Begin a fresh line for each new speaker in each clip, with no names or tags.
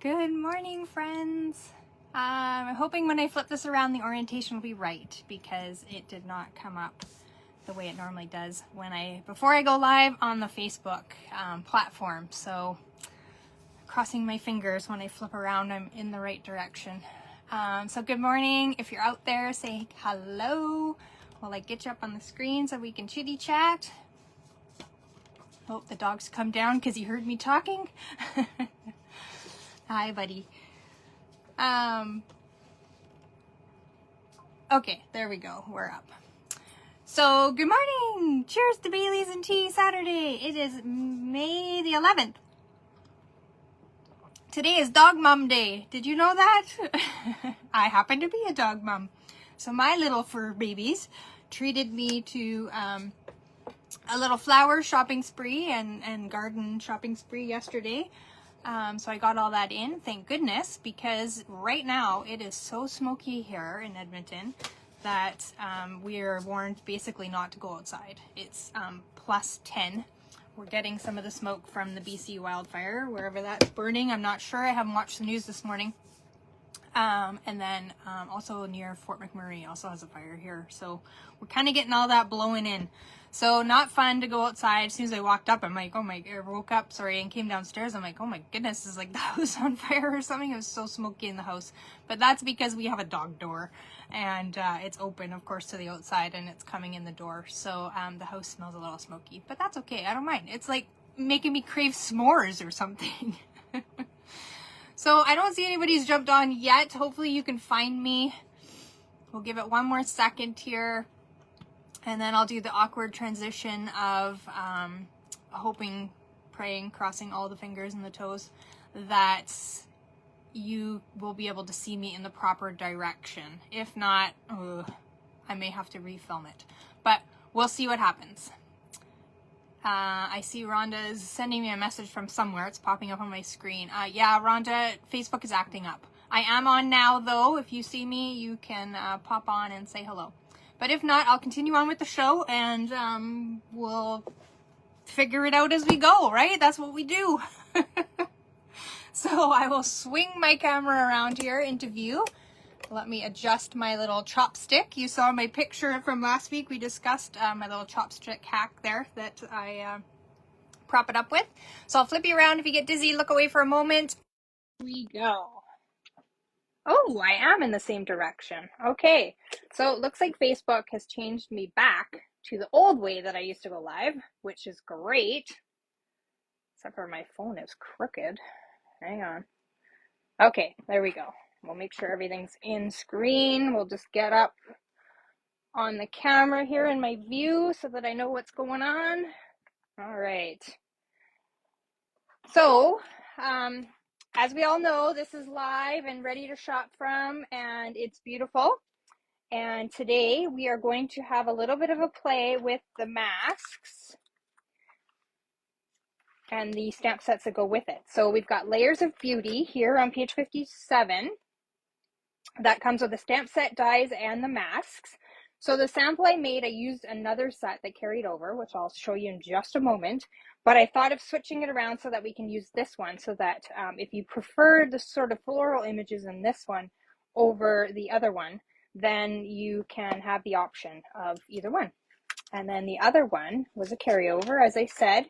Good morning, friends. I'm hoping when I flip this around the orientation will be right because it did not come up the way it normally does before I go live on the Facebook platform. So crossing my fingers when I flip around I'm in the right direction. So good morning. If you're out there, say hello while I get you up on the screen so we can chitty chat. Hope the dog's come down because he heard me talking. Hi, buddy. Okay, there we go. We're up. So, good morning! Cheers to Baileys and tea Saturday. It is May the 11th. Today is Dog Mom Day. Did you know that? I happen to be a dog mom. So my little fur babies treated me to a little flower shopping spree and garden shopping spree yesterday. So I got all that in, thank goodness, because right now it is so smoky here in Edmonton that we are warned basically not to go outside. It's plus 10. We're getting some of the smoke from the BC wildfire, wherever that's burning. I'm not sure. I haven't watched the news this morning. And then also near Fort McMurray also has a fire here. So we're kind of getting all that blowing in. So not fun to go outside. As soon as I walked up, I'm like, oh my, I woke up, and came downstairs. I'm like, oh my goodness, it's like the house on fire or something. It was so smoky in the house. But that's because we have a dog door and it's open, of course, to the outside and it's coming in the door. So the house smells a little smoky, but that's okay. I don't mind. It's like making me crave s'mores or something. So I don't see anybody's jumped on yet. Hopefully you can find me. We'll give it one more second here. And then I'll do the awkward transition of hoping, praying, crossing all the fingers and the toes that you will be able to see me in the proper direction. If not, I may have to refilm it. But we'll see what happens. I see Rhonda is sending me a message from somewhere. It's popping up on my screen. Yeah, Rhonda, Facebook is acting up. I am on now, though. If you see me, you can pop on and say hello. But if not, I'll continue on with the show and we'll figure it out as we go, right? That's what we do. So I will swing my camera around here into view. Let me adjust my little chopstick. You saw my picture from last week. We discussed my little chopstick hack there that I prop it up with. So I'll flip you around. If you get dizzy, look away for a moment. Here we go. Oh, I am in the same direction. Okay, so it looks like Facebook has changed me back to the old way that I used to go live, which is great. Except for my phone is crooked. Hang on. Okay, there we go. We'll make sure everything's in screen. We'll just get up on the camera here in my view so that I know what's going on. All right. So, as we all know, this is live and ready to shop from, and it's beautiful. And today we are going to have a little bit of a play with the masks and the stamp sets that go with it. So we've got Layers of Beauty here on page 57. That comes with the stamp set, dies, and the masks. So the sample I made, I used another set that carried over, which I'll show you in just a moment. But I thought of switching it around so that we can use this one so that if you prefer the sort of floral images in this one over the other one, then you can have the option of either one. And then the other one was a carryover, as I said,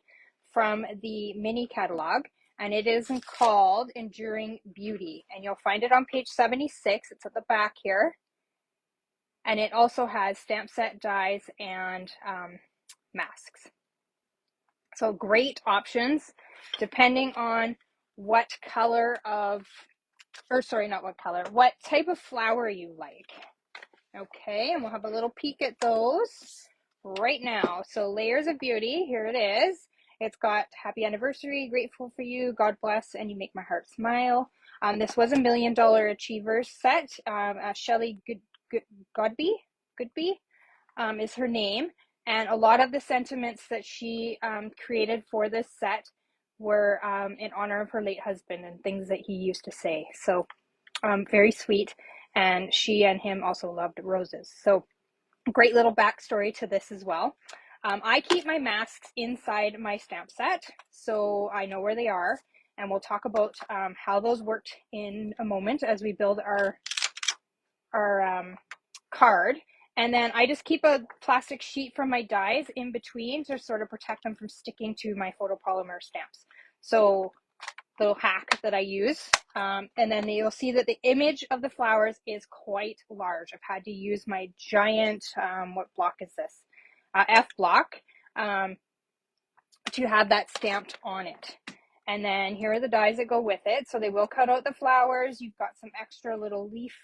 from the mini catalog. And it is called Enduring Beauty. And you'll find it on page 76. It's at the back here. And it also has stamp set, dies, and masks. So great options depending on what color of, or sorry, not what color, what type of flower you like. Okay, and we'll have a little peek at those right now. So Layers of Beauty, here it is. It's got Happy Anniversary, Grateful for You, God Bless, and You Make My Heart Smile. This was a $1 Million Achievers set. Shelley Goodby is her name. And a lot of the sentiments that she created for this set were in honor of her late husband and things that he used to say. So very sweet. And she and him also loved roses. So great little backstory to this as well. I keep my masks inside my stamp set, so I know where they are, and we'll talk about how those worked in a moment as we build our card. And then I just keep a plastic sheet from my dies in between to sort of protect them from sticking to my photopolymer stamps. So little hack that I use. And then you'll see that the image of the flowers is quite large. I've had to use my giant, what block is this? F block to have that stamped on it. And then here are the dies that go with it. So they will cut out the flowers. You've got some extra little leaf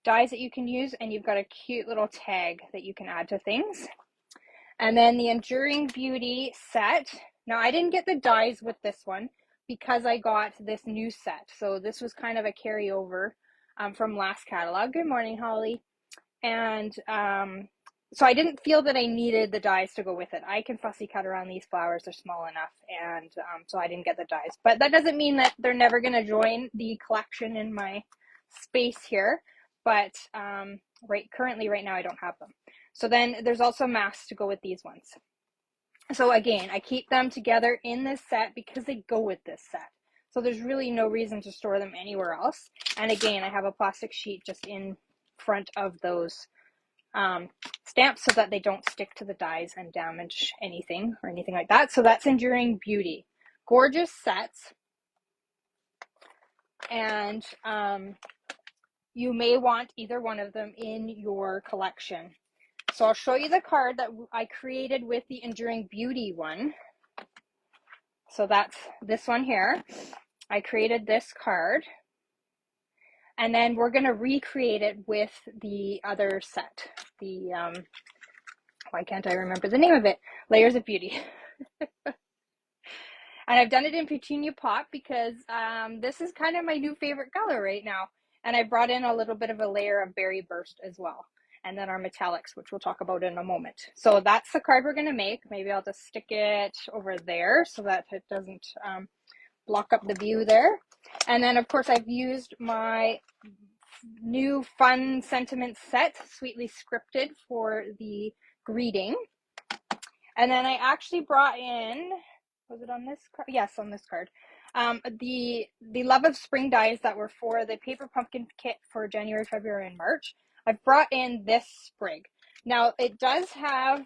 dies that you can use, and you've got a cute little tag that you can add to things. And then the Enduring Beauty set. Now I didn't get the dies with this one because I got this new set. So this was kind of a carryover from last catalog. Good morning, Holly. And so I didn't feel that I needed the dies to go with it. I can fussy cut around these flowers. They're small enough. And so I didn't get the dies. But that doesn't mean that they're never going to join the collection in my space here. But currently right now I don't have them. So then there's also masks to go with these ones. So again, I keep them together in this set because they go with this set. So there's really no reason to store them anywhere else. And again, I have a plastic sheet just in front of those stamps so that they don't stick to the dies and damage anything or anything like that. So that's Enduring Beauty. Gorgeous sets. And you may want either one of them in your collection. So I'll show you the card that I created with the Enduring Beauty one. So that's this one here. I created this card. And then we're going to recreate it with the other set. The, why can't I remember the name of it? Layers of Beauty. And I've done it in Petunia Pop because this is kind of my new favorite color right now. And I brought in a little bit of a layer of Berry Burst as well. And then our metallics, which we'll talk about in a moment. So that's the card we're going to make. Maybe I'll just stick it over there so that it doesn't block up the view there. And then, of course, I've used my new fun sentiment set, Sweetly Scripted, for the greeting. And then I actually brought in, was it on this card? Yes, on this card. The Love of Spring dies that were for the Paper Pumpkin kit for January, February, and March. I've brought in this sprig. Now, it does have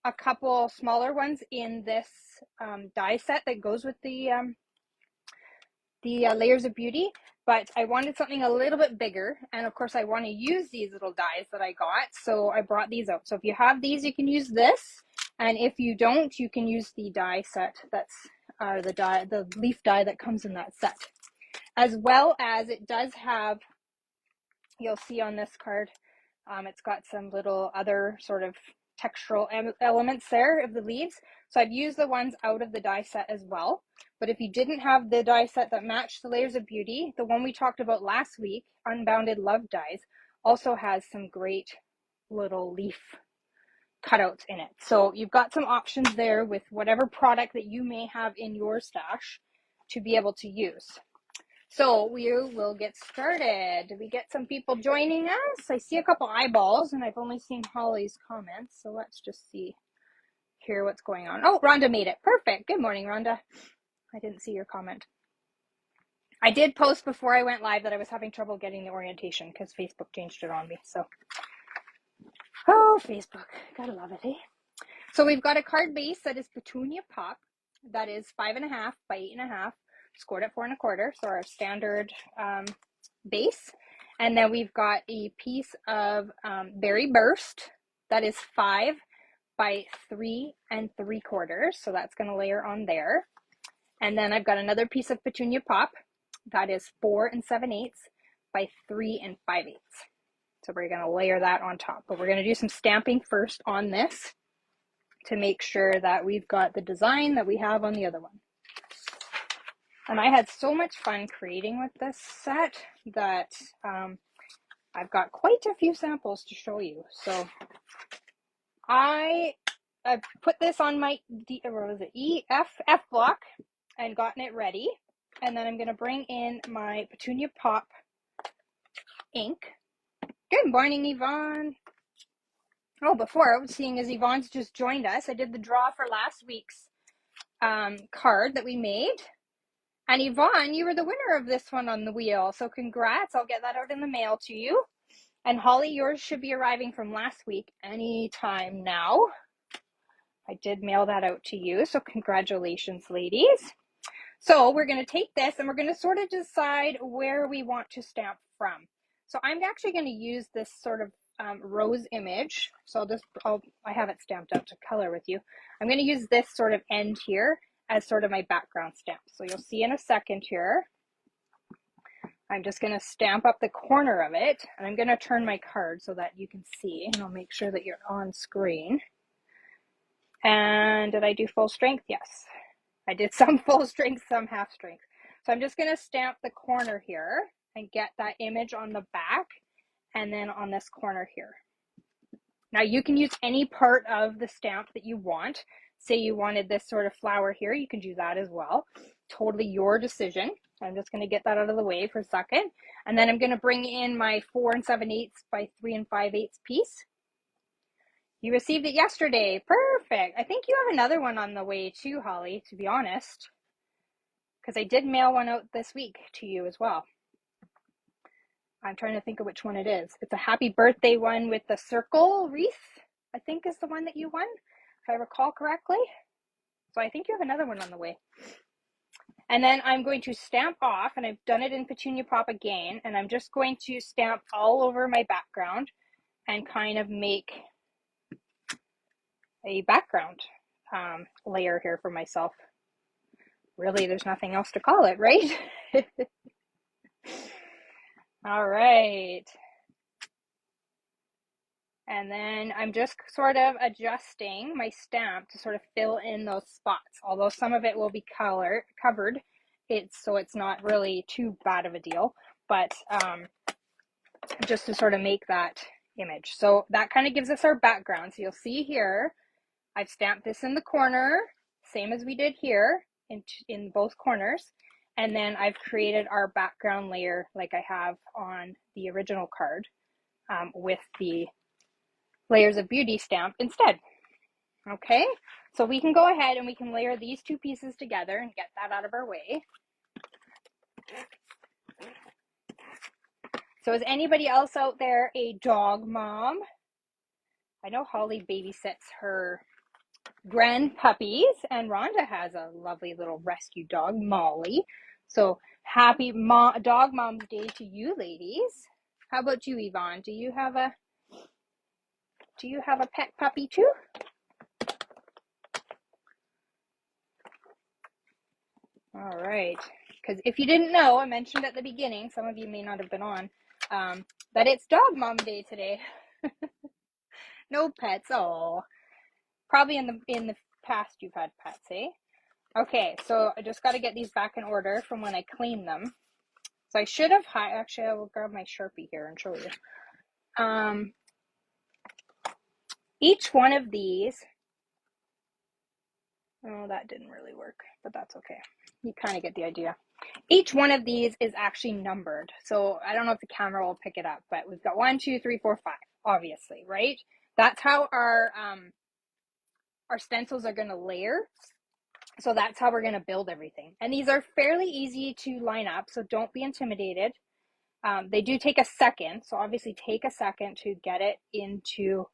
a couple smaller ones in this die set that goes with the Layers of Beauty, but I wanted something a little bit bigger. And of course, I want to use these little dies that I got. So I brought these out. So if you have these, you can use this. And if you don't, you can use the die set that's the leaf die that comes in that set. As well as it does have, you'll see on this card, it's got some little other sort of textural elements there of the leaves. So I've used the ones out of the die set as well. But if you didn't have the die set that matched the Layers of Beauty, the one we talked about last week, Unbounded Love dies, also has some great little leaf cutouts in it. So you've got some options there with whatever product that you may have in your stash to be able to use. So we will get started. Did we get some people joining us? I see a couple eyeballs and I've only seen Holly's comments. So let's just see here what's going on. Oh, Rhonda made it. Perfect. Good morning, Rhonda. I didn't see your comment. I did post before I went live that I was having trouble getting the orientation because Facebook changed it on me. So, oh, Facebook. Gotta love it, eh? So we've got a card base that is Petunia Pop. That is 5.5 by 8.5. Scored at 4 1/4, so our standard base. And then we've got a piece of Berry Burst that is 5 by 3 3/4, so that's going to layer on there. And then I've got another piece of Petunia Pop that is 4 7/8 by 3 5/8. So we're going to layer that on top, but we're going to do some stamping first on this to make sure that we've got the design that we have on the other one. And I had so much fun creating with this set that I've got quite a few samples to show you. So I've put this on my F block and gotten it ready. And then I'm going to bring in my Petunia Pop ink. Good morning, Yvonne. Oh, before, seeing as Yvonne's just joined us, I did the draw for last week's card that we made. And Yvonne, you were the winner of this one on the wheel. So congrats. I'll get that out in the mail to you. And Holly, yours should be arriving from last week anytime now. I did mail that out to you. So congratulations, ladies. So we're going to take this and we're going to sort of decide where we want to stamp from. So I'm actually going to use this sort of rose image. So I have it stamped out to color with you. I'm going to use this sort of end here as sort of my background stamp. So you'll see in a second here. I'm just going to stamp up the corner of it, and I'm going to turn my card so that you can see, and I'll make sure that you're on screen. And did I do full strength? Yes. I did some full strength, some half strength. So I'm just going to stamp the corner here and get that image on the back and then on this corner here. Now you can use any part of the stamp that you want. Say you wanted this sort of flower here, you can do that as well. Totally your decision. I'm just going to get that out of the way for a second. And then I'm going to bring in my 4 7/8 by 3 5/8 piece. You received it yesterday. Perfect. I think you have another one on the way too, Holly, to be honest. Because I did mail one out this week to you as well. I'm trying to think of which one it is. It's a happy birthday one with the circle wreath, I think is the one that you won, if I recall correctly. So I think you have another one on the way. And then I'm going to stamp off, and I've done it in Petunia Pop again, and I'm just going to stamp all over my background and kind of make a background layer here for myself. Really, there's nothing else to call it, right? All right. And then I'm just sort of adjusting my stamp to sort of fill in those spots. Although some of it will be covered, so it's not really too bad of a deal. But just to sort of make that image. So that kind of gives us our background. So you'll see here, I've stamped this in the corner, same as we did here in both corners. And then I've created our background layer like I have on the original card with the Layers of Beauty stamp instead. Okay, so we can go ahead and we can layer these two pieces together and get that out of our way. So is anybody else out there a dog mom? I know Holly babysits her grand puppies, and Rhonda has a lovely little rescue dog, Molly. So happy Dog Mom's Day to you, ladies. How about you, Yvonne? Do you have a pet puppy too? All right, because if you didn't know, I mentioned at the beginning, some of you may not have been on, that it's Dog Mom Day today. No pets. Oh, probably in the past you've had pets, eh? Okay, so I just got to get these back in order from when I cleaned them. So I should have actually I will grab my Sharpie here and show you. Each one of these, oh, that didn't really work, but that's okay. You kind of get the idea. Each one of these is actually numbered. So I don't know if the camera will pick it up, but we've got 1, 2, 3, 4, 5, obviously, right? That's how our stencils are going to layer. So that's how we're going to build everything. And these are fairly easy to line up, so don't be intimidated. They do take a second, so obviously take a second to get it into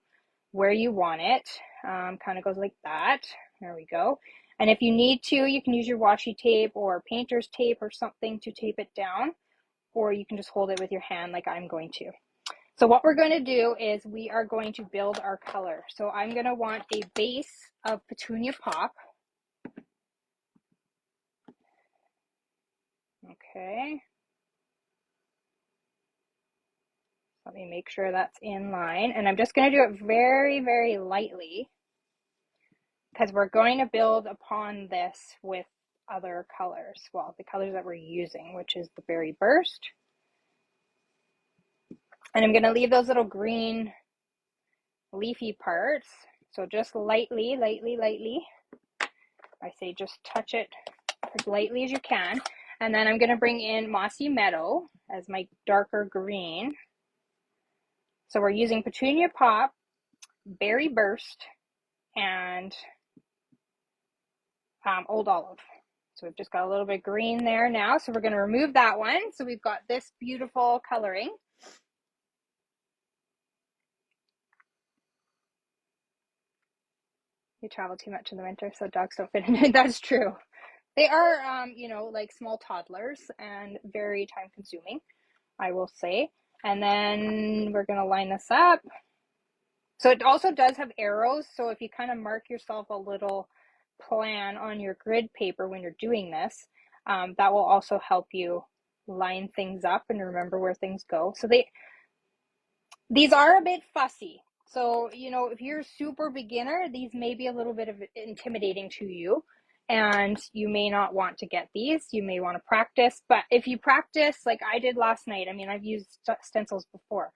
where you want it. Kind of goes like that. There we go. And if you need to, you can use your washi tape or painter's tape or something to tape it down, or you can just hold it with your hand like I'm going to. So what we're going to do is we are going to build our color. So I'm going to want a base of Petunia Pop. Okay. Let me make sure that's in line. And I'm just going to do it very, very lightly because we're going to build upon this with other colors. Well, the colors that we're using, which is the Berry Burst. And I'm going to leave those little green leafy parts. So just lightly, lightly, lightly. I say just touch it as lightly as you can. And then I'm going to bring in Mossy Meadow as my darker green. So we're using Petunia Pop Berry Burst and Old Olive. So we've just got a little bit of green there now. So we're going to remove that one. So we've got this beautiful coloring. You travel too much in the winter, so dogs don't fit in it. That's true. They are, you know, like small toddlers and very time consuming, I will say. And then we're going to line this up. So it also does have arrows. So if you kind of mark yourself a little plan on your grid paper when you're doing this, that will also help you line things up and remember where things go. So these are a bit fussy. So, you know, if you're a super beginner, these may be a little bit of intimidating to you and you may not want to get these. You may want to practice, but if you practice like I did last night, I mean, I've used stencils before,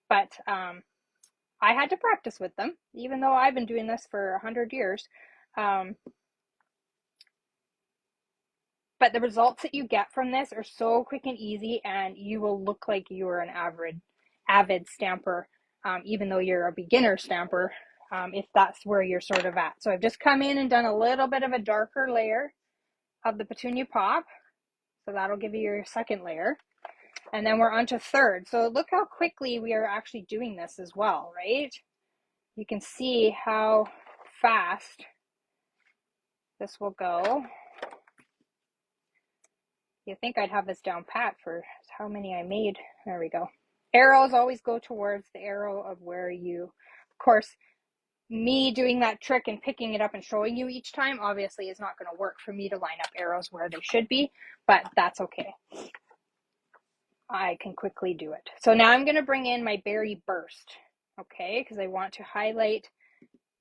but I had to practice with them, even though I've been doing this for 100 years. But the results that you get from this are so quick and easy, and you will look like you're an avid stamper, even though you're a beginner stamper, if that's where you're sort of at. So I've just come in and done a little bit of a darker layer of the Petunia Pop. So that'll give you your second layer. And then we're on to third. So look how quickly we are actually doing this as well, right? You can see how fast this will go. You think I'd have this down pat for how many I made. There we go. Arrows always go towards the arrow of where you, of course, me doing that trick and picking it up and showing you each time obviously is not going to work for me to line up arrows where they should be, but that's okay. I can quickly do it. So now I'm going to bring in my Berry Burst, okay, because I want to highlight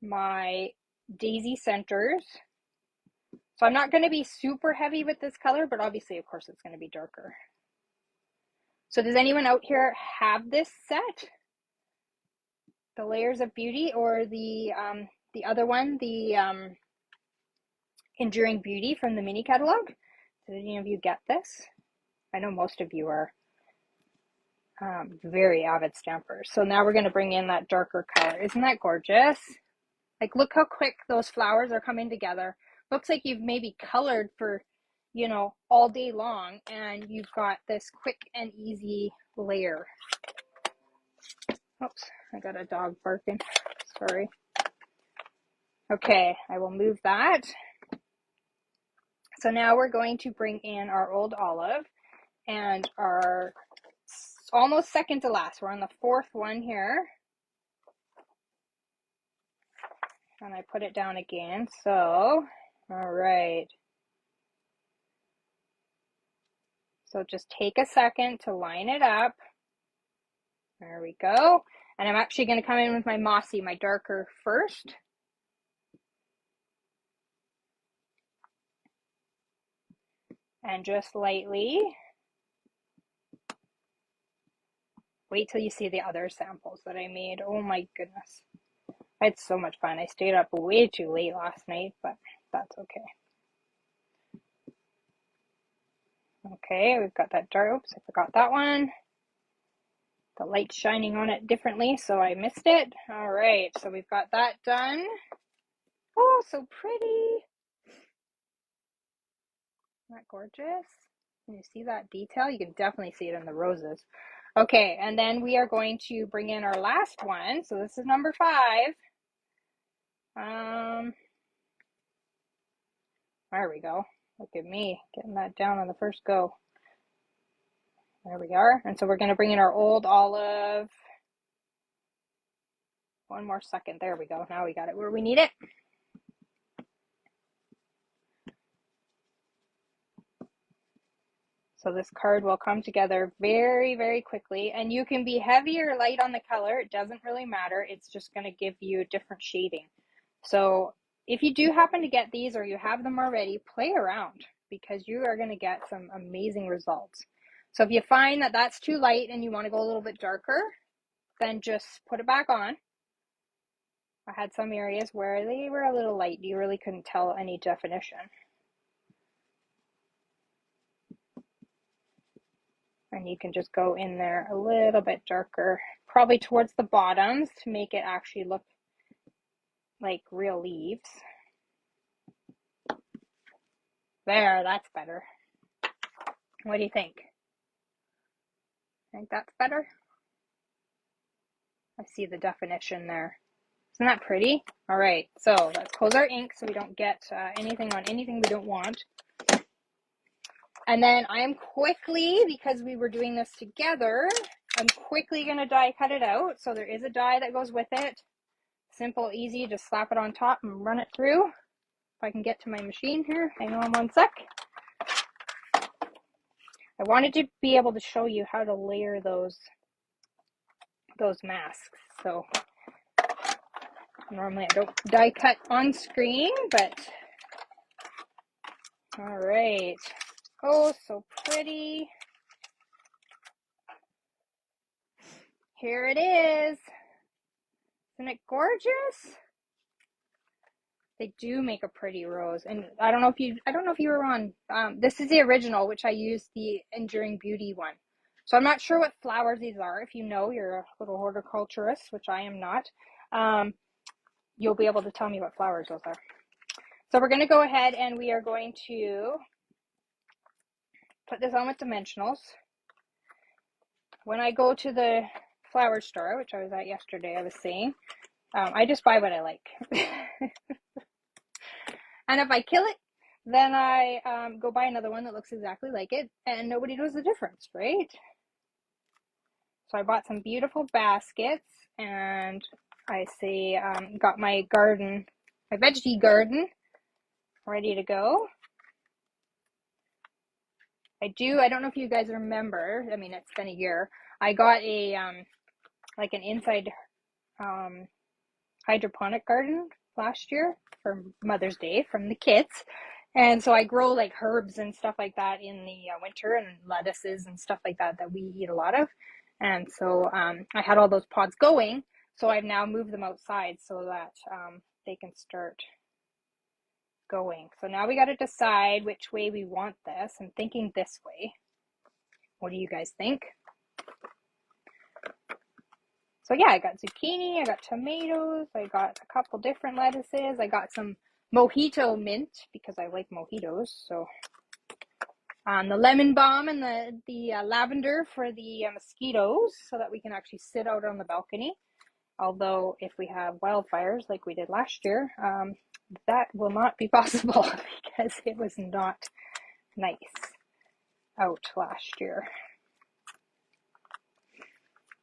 my daisy centers. So I'm not going to be super heavy with this color, but obviously, of course, it's going to be darker. So does anyone out here have this set? The Layers of Beauty, or the other one, the Enduring Beauty from the mini catalog? Did any of you get this? I know most of you are very avid stampers. So now we're going to bring in that darker color. Isn't that gorgeous? Like, look how quick those flowers are coming together. Looks like you've maybe colored for, you know, all day long, and you've got this quick and easy layer. Oops, I got a dog barking. Sorry. Okay, I will move that. So now we're going to bring in our Old Olive and our almost second to last. We're on the fourth one here. And I put it down again. So, all right. So just take a second to line it up. There we go. And I'm actually going to come in with my mossy, my darker first. And just lightly. Wait till you see the other samples that I made. Oh my goodness. I had so much fun. I stayed up way too late last night, but that's okay. Okay, we've got that dark. Oops, I forgot that one. The light's shining on it differently, so I missed it. All right, so we've got that done. Oh, so pretty. Isn't that gorgeous? Can you see that detail? You can definitely see it in the roses. Okay, and then we are going to bring in our last one. So this is number 5. There we go. Look at me getting that down on the first go. There we are. And so we're going to bring in our Old Olive. One more second. There we go. Now we got it where we need it. So this card will come together very, very quickly. And you can be heavy or light on the color. It doesn't really matter. It's just going to give you a different shading. So if you do happen to get these or you have them already, play around because you are going to get some amazing results. So if you find that that's too light and you want to go a little bit darker, then just put it back on. I had some areas where they were a little light. You really couldn't tell any definition. And you can just go in there a little bit darker, probably towards the bottoms to make it actually look like real leaves. There, that's better. What do you think? Think that's better? I see the definition there. Isn't that pretty? All right, so let's close our ink so we don't get anything on anything we don't want. And then I am quickly, because we were doing this together, I'm quickly going to die cut it out. So there is a die that goes with it. Simple, easy, just slap it on top and run it through. If I can get to my machine here, hang on one sec. I wanted to be able to show you how to layer those masks. So normally I don't die cut on screen, but all right. Oh, so pretty. Here it is. Isn't it gorgeous? They do make a pretty rose, and I don't know if you were on. This is the original, which I used the Enduring Beauty one. So I'm not sure what flowers these are. If you know, you're a little horticulturist, which I am not. You'll be able to tell me what flowers those are. So we're going to go ahead and we are going to put this on with dimensionals. When I go to the flower store, which I was at yesterday, I was saying, I just buy what I like. And if I kill it, then I go buy another one that looks exactly like it, and nobody knows the difference, right? So I bought some beautiful baskets, and I say got my garden, my veggie garden, ready to go. I don't know if you guys remember, I mean, it's been a year. I got a, like an inside hydroponic garden last year for Mother's Day from the kids. And so I grow like herbs and stuff like that in the winter, and lettuces and stuff like that we eat a lot of. And so I had all those pods going. So I've now moved them outside so that they can start going. So now we got to decide which way we want this. I'm thinking this way. What do you guys think? So yeah, I got zucchini, I got tomatoes, I got a couple different lettuces, I got some mojito mint because I like mojitos. So the lemon balm and the lavender for the mosquitoes so that we can actually sit out on the balcony. Although if we have wildfires like we did last year, that will not be possible because it was not nice out last year.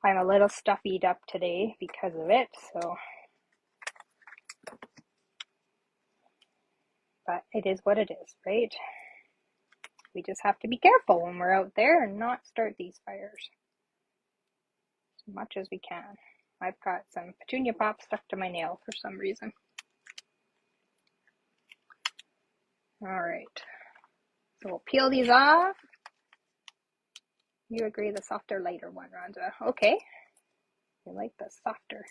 I'm a little stuffied up today because of it, so. But it is what it is, right? We just have to be careful when we're out there and not start these fires as much as we can. I've got some petunia pop stuck to my nail for some reason. All right, so we'll peel these off. You agree the softer, lighter one, Rhonda. Okay, you like the softer.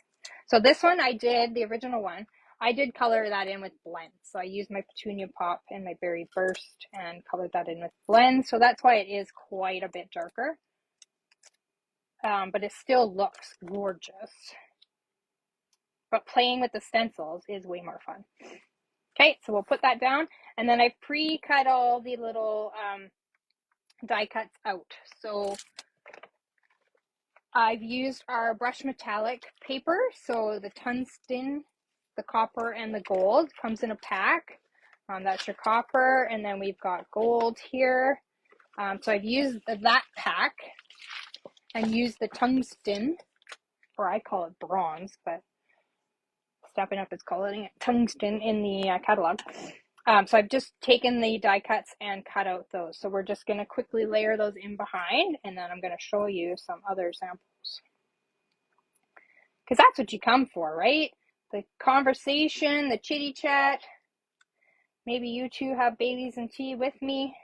So this one I did, the original one, I did color that in with blends. So I used my petunia pop and my berry burst and colored that in with blends. So that's why it is quite a bit darker. But it still looks gorgeous. But playing with the stencils is way more fun. Okay, so we'll put that down. And then I pre-cut all the little die cuts out. So I've used our brush metallic paper. So the tungsten, the copper, and the gold comes in a pack. That's your copper. And then we've got gold here. So I've used that pack and used the tungsten, or I call it bronze, but Stampin' Up is calling it tungsten in the catalog. So I've just taken the die cuts and cut out those. So we're just going to quickly layer those in behind, and then I'm going to show you some other samples. Because that's what you come for, right? The conversation, the chitty chat. Maybe you two have Baileys and tea with me.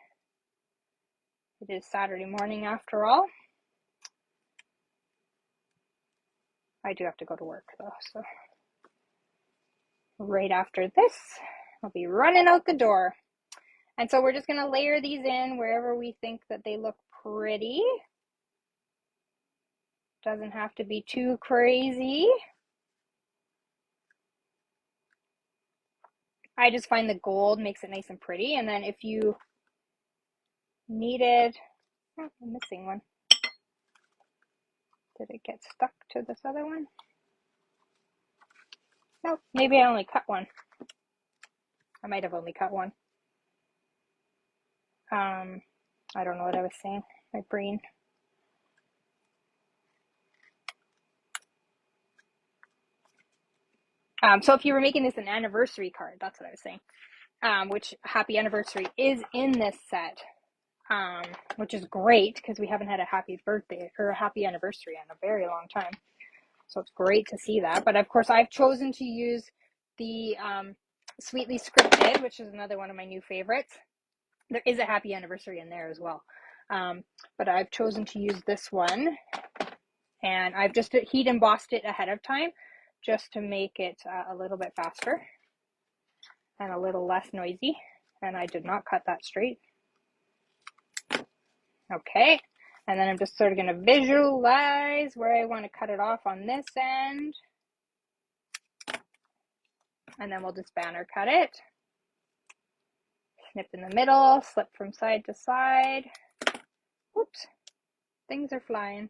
It is Saturday morning after all. I do have to go to work though, so right after this, I'll be running out the door. And so we're just going to layer these in wherever we think that they look pretty. Doesn't have to be too crazy. I just find the gold makes it nice and pretty. And then if you needed, oh, I'm missing one. Did it get stuck to this other one? No, maybe I only cut one. I might have only cut one. I don't know what I was saying. My brain. So if you were making this an anniversary card, that's what I was saying. Which happy anniversary is in this set, which is great because we haven't had a happy birthday or a happy anniversary in a very long time. So it's great to see that. But of course, I've chosen to use the Sweetly Scripted, which is another one of my new favorites. There is a happy anniversary in there as well. But I've chosen to use this one. And I've just heat embossed it ahead of time just to make it a little bit faster and a little less noisy. And I did not cut that straight. Okay. And then I'm just sort of going to visualize where I want to cut it off on this end. And then we'll just banner cut it. Snip in the middle, slip from side to side. Oops, things are flying.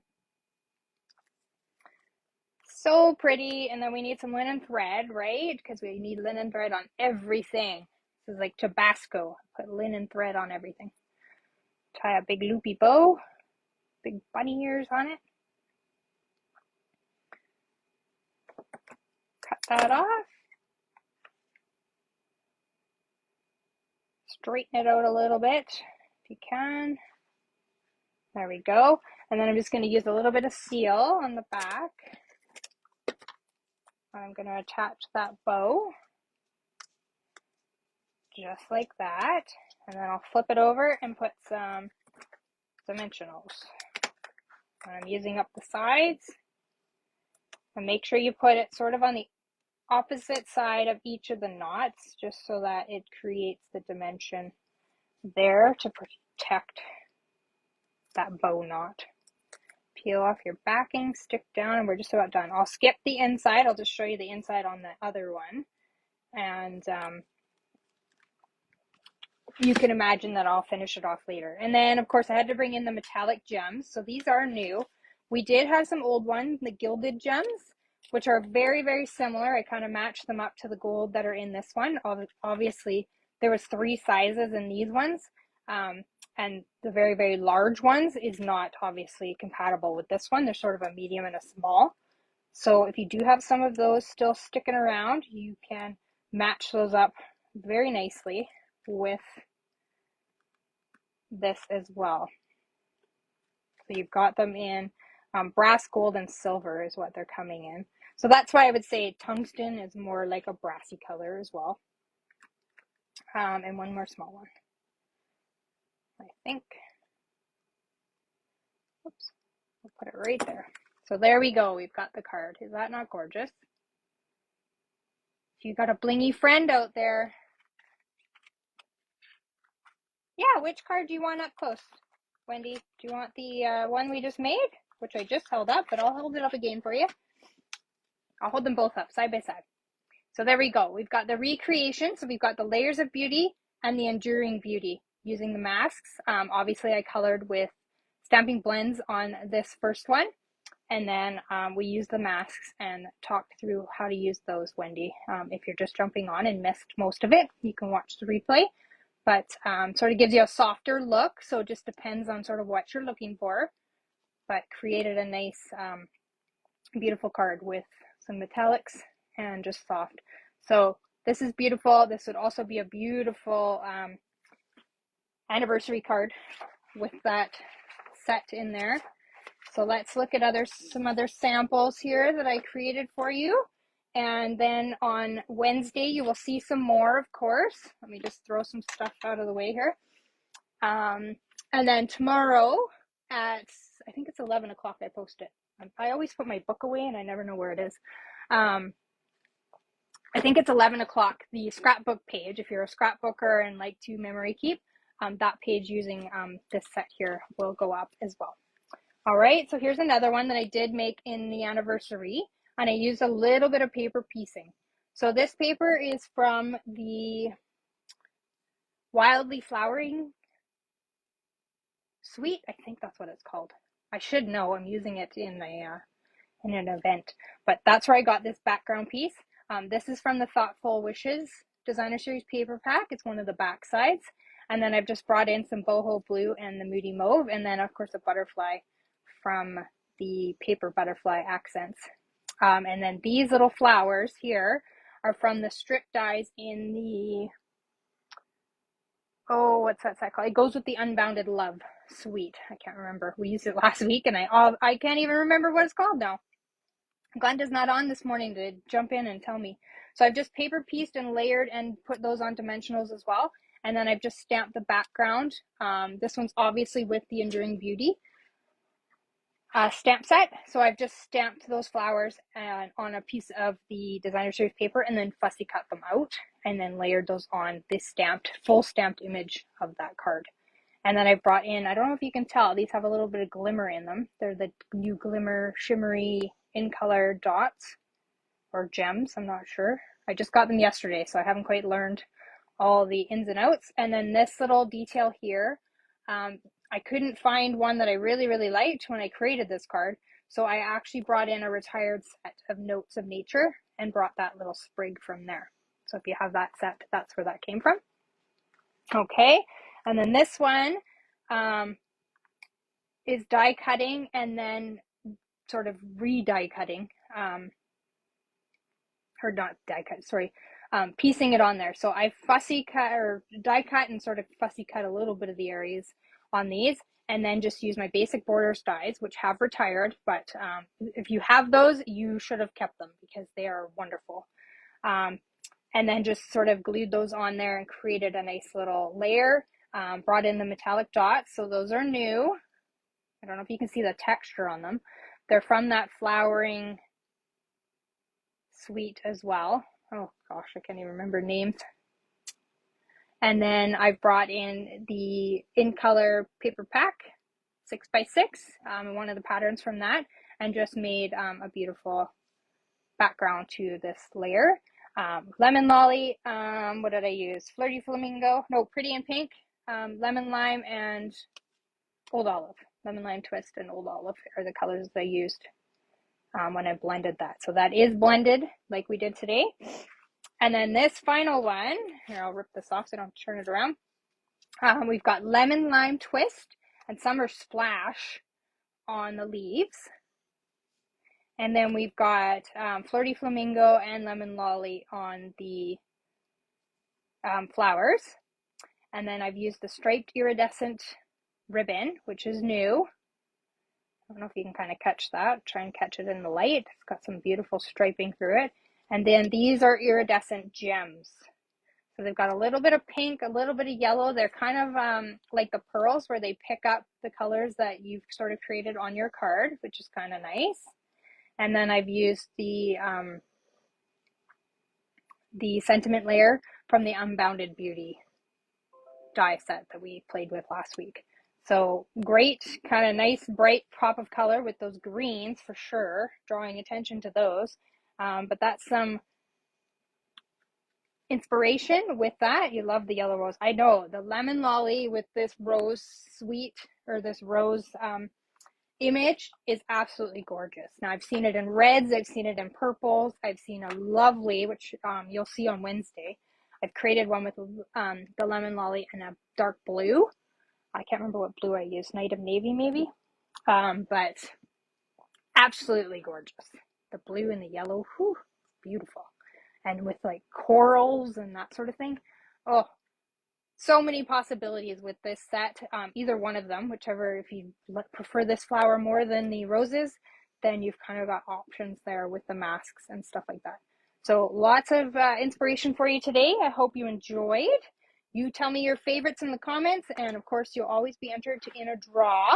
So pretty. And then we need some linen thread, right? Because we need linen thread on everything. This is like Tabasco. Put linen thread on everything. Tie a big loopy bow. Big bunny ears on it. Cut that off. Straighten it out a little bit if you can. There we go. And then I'm just going to use a little bit of seal on the back. I'm going to attach that bow just like that. And then I'll flip it over and put some dimensionals. And I'm using up the sides. And make sure you put it sort of on the opposite side of each of the knots, just so that it creates the dimension there to protect that bow knot. Peel off your backing, stick down, and we're just about done. I'll skip the inside. I'll just show you the inside on the other one. And you can imagine that I'll finish it off later. And then, of course, I had to bring in the metallic gems. So these are new. We did have some old ones, the gilded gems, which are very, very similar. I kind of matched them up to the gold that are in this one. Obviously, there was 3 sizes in these ones. And the very, very large ones is not obviously compatible with this one. They're sort of a medium and a small. So if you do have some of those still sticking around, you can match those up very nicely with this as well. So you've got them in brass, gold, and silver is what they're coming in. So that's why I would say tungsten is more like a brassy color as well. And one more small one, I think. Oops, I'll put it right there. So there we go. We've got the card. Is that not gorgeous? If you got a blingy friend out there. Yeah, which card do you want up close, Wendy? Do you want the one we just made, which I just held up, but I'll hold it up again for you. I'll hold them both up side by side. So there we go. We've got the recreation. So we've got the layers of beauty and the enduring beauty using the masks. Obviously, I colored with Stampin Blends on this first one. And then we use the masks and talk through how to use those, Wendy. If you're just jumping on and missed most of it, you can watch the replay. But sort of gives you a softer look. So it just depends on sort of what you're looking for. But created a nice, beautiful card with some metallics and just soft. So this is beautiful. This would also be a beautiful anniversary card with that set in there. So let's look at some other samples here that I created for you. And then on Wednesday, you will see some more, of course. Let me just throw some stuff out of the way here. And then tomorrow at, I think it's 11 o'clock I post it. I always put my book away and I never know where it is. I think it's 11 o'clock, the scrapbook page, if you're a scrapbooker and like to memory keep, that page using this set here will go up as well. All right, so here's another one that I did make in the anniversary, and I used a little bit of paper piecing. So this paper is from the Wildly Flowering Suite. I think that's what it's called. I should know. I'm using it in an event, but that's where I got this background piece. This is from the Thoughtful Wishes Designer Series paper pack. It's one of the back sides. And then I've just brought in some boho blue and the moody mauve, and then of course a butterfly from the paper butterfly accents. And then these little flowers here are from the strip dies in the, oh, what's that set called? It goes with the Unbounded Love suite. I can't remember. We used it last week, and I can't even remember what it's called now. Glenda's not on this morning to jump in and tell me. So I've just paper pieced and layered and put those on dimensionals as well. And then I've just stamped the background. This one's obviously with the Enduring Beauty stamp set. So I've just stamped those flowers on a piece of the Designer Series paper and then fussy cut them out and then layered those on this full stamped image of that card. And then I brought in, I don't know if you can tell, these have a little bit of glimmer in them. They're the new glimmer shimmery in color dots or gems, I'm not sure. I just got them yesterday, so I haven't quite learned all the ins and outs. And then this little detail here, I couldn't find one that I really, really liked when I created this card. So I actually brought in a retired set of Notes of Nature and brought that little sprig from there. So if you have that set, that's where that came from. Okay, and then this one is die cutting and then sort of re-die cutting, or not die cut, sorry, piecing it on there. So I fussy cut or die cut and sort of fussy cut a little bit of the areas on these, and then just use my basic borders dies, which have retired, but if you have those, you should have kept them because they are wonderful. And then just sort of glued those on there and created a nice little layer. Brought in the metallic dots, so those are new. I don't know if you can see the texture on them. They're from that flowering suite as well. Oh gosh, I can't even remember names. And then I've brought in the in color paper pack 6x6, one of the patterns from that, and just made a beautiful background to this layer. Lemon Lolly, what did I use? Flirty Flamingo, no, Pretty in Pink, Lemon Lime, and Old Olive. Lemon Lime Twist and Old Olive are the colors I used when I blended that. So that is blended like we did today. And then this final one, here I'll rip this off so I don't turn it around. We've got Lemon Lime Twist and Summer Splash on the leaves. And then we've got Flirty Flamingo and Lemon Lolly on the flowers. And then I've used the striped iridescent ribbon, which is new. I don't know if you can kind of catch that. Try and catch it in the light. It's got some beautiful striping through it. And then these are iridescent gems. So they've got a little bit of pink, a little bit of yellow. They're kind of like the pearls where they pick up the colors that you've sort of created on your card, which is kind of nice. And then I've used the sentiment layer from the Unbounded Beauty die set that we played with last week. So great, kind of nice, bright pop of color with those greens for sure, drawing attention to those. But that's some inspiration with that. You love the yellow rose. I know the Lemon Lolly with this rose sweet or this rose image is absolutely gorgeous. Now I've seen it in reds, I've seen it in purples, I've seen a lovely, which you'll see on Wednesday. I've created one with the Lemon Lolly and a dark blue. I can't remember what blue I used, Night of Navy maybe, but absolutely gorgeous. The blue and the yellow, whew, beautiful. And with like corals and that sort of thing. Oh, so many possibilities with this set. Either one of them, whichever, if you prefer this flower more than the roses, then you've kind of got options there with the masks and stuff like that. So lots of inspiration for you today. I hope you enjoyed. You tell me your favorites in the comments, and of course you'll always be entered in a draw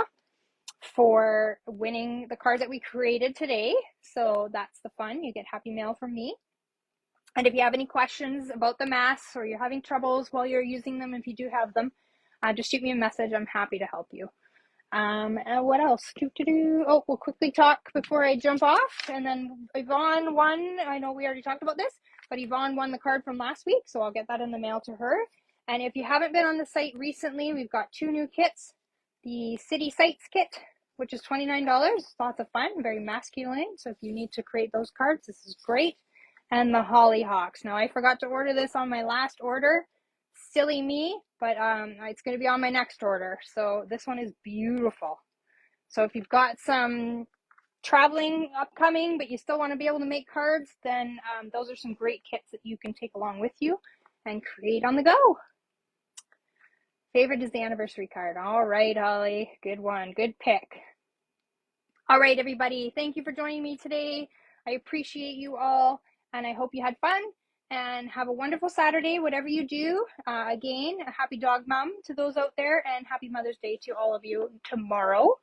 for winning the card that we created today. So that's the fun. You get happy mail from me. And if you have any questions about the masks or you're having troubles while you're using them, if you do have them, just shoot me a message. I'm happy to help you. And what else? Oh, we'll quickly talk before I jump off. And then Yvonne won. I know we already talked about this. but Yvonne won the card from last week, so I'll get that in the mail to her. And if you haven't been on the site recently, we've got 2 new kits. The City Sites kit, which is $29. Lots of fun, very masculine. So if you need to create those cards, this is great. And the Hollyhocks. Now, I forgot to order this on my last order. Silly me, but it's going to be on my next order. So this one is beautiful. So if you've got some traveling upcoming, but you still want to be able to make cards, then those are some great kits that you can take along with you and create on the go. Favorite is the anniversary card. All right, Holly. Good one. Good pick. All right, everybody. Thank you for joining me today. I appreciate you all, and I hope you had fun. And have a wonderful Saturday, whatever you do. Again, a happy Dog Mom to those out there, and happy Mother's Day to all of you tomorrow.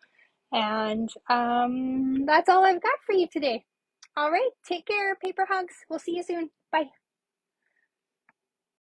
And that's all I've got for you today. All right, take care. Paper hugs. We'll see you soon. Bye.